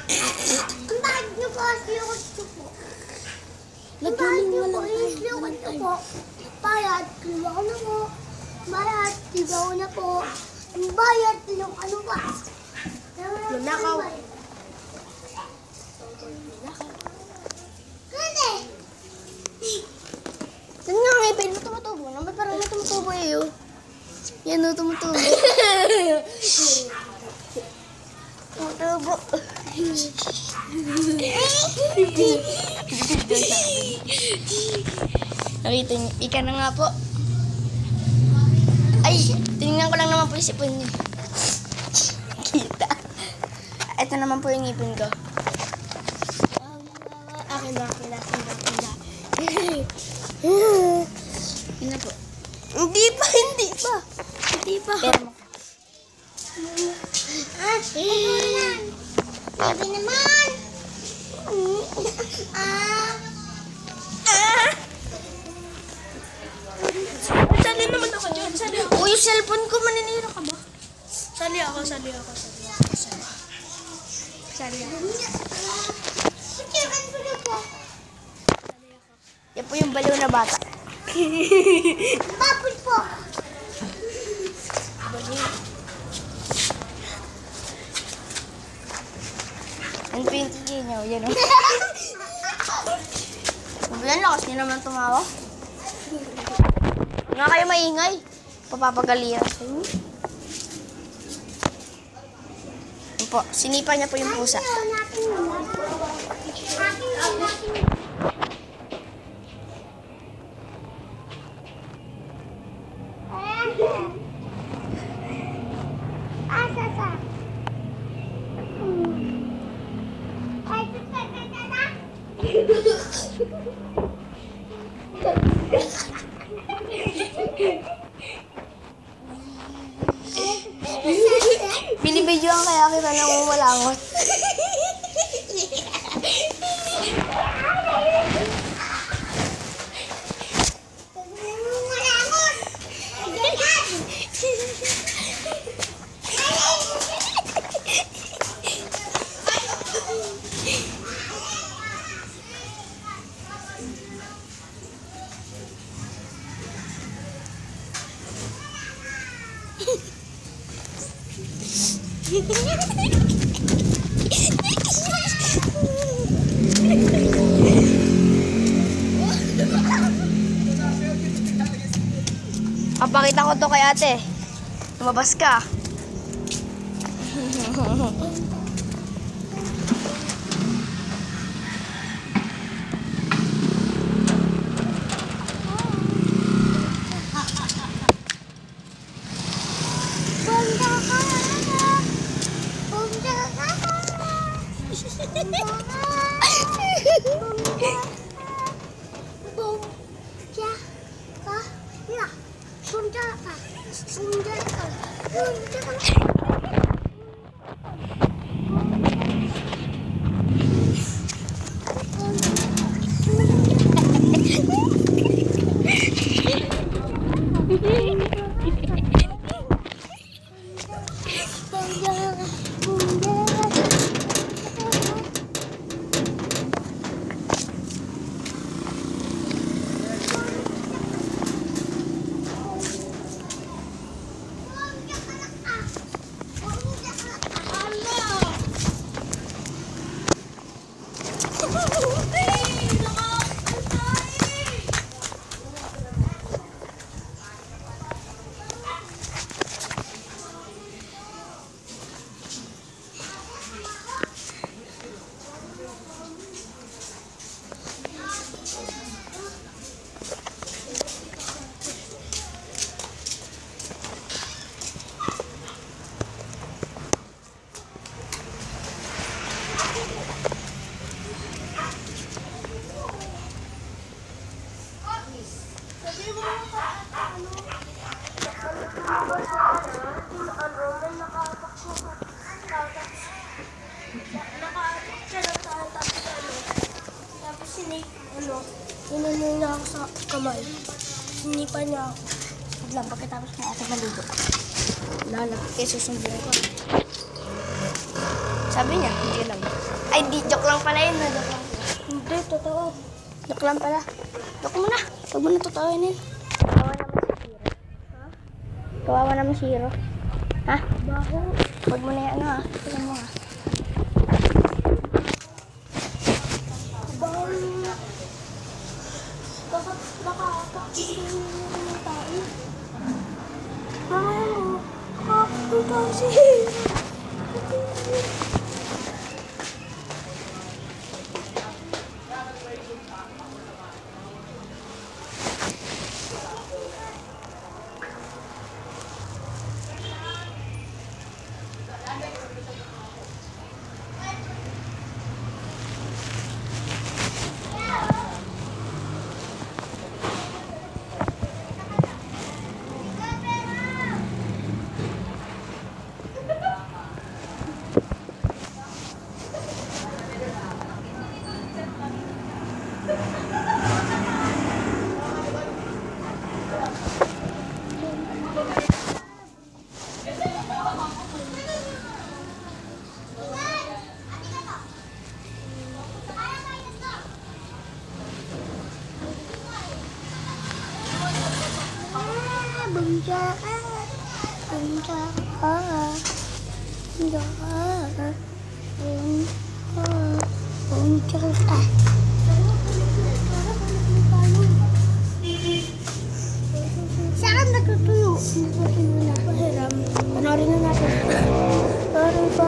Ang bakit niyo po islukot ko po? Ang bakit niyo po islukot ko po? Bayad, lima ko na po. Bayad, diba ko na po. Ang bayad, ano ba? Lunakaw. Hindi. Saan nga nga ipin mo tumutubo? Naman parang may tumutubo eh. Oh. Yan o, tumutubo. Tumutubo. Nakita niyo, ika na nga po. Ay, tinignan ko lang naman po yung sipon niyo. Kita. Ito naman po yung ngipin ko. Akin na. Yun na po. Hindi pa. Pero mo. Sabi naman. Sali naman ako dyan. Uy, yung cellphone ko, maninira ka ba? Sali ako. Picturean ko na po. Yan po yung baliw na bata. Baboy po. Ang pinky niyo, yan o. Yan, lakas niyo naman tumawa. Nga kayo maingay. Papapagaliran sa inyo. Yan po, sinipa niya po yung pusa. Binibidyoan kaya kita nang umalangot. Papakita ko to kay ate. Lumabas ka. Inano na ako sa kamay. Sinipa niya ako. Lang, pagkatapos na ate maligo. Lalapit kayo, susumbong ko. Sabi niya, hindi lang. Ay, di, joke lang pala yun. Joke lang. Hindi, totoo. Joke lang pala. Joke mo na. Huwag mo na totooinin. Kawawa naman si Hiro. Ha? Baho. Huwag mo na yan, ano ha? Tignan mo ha. Baho. Baka ng tao. Ang tao si Saan natutuyo? Panoorin na natin.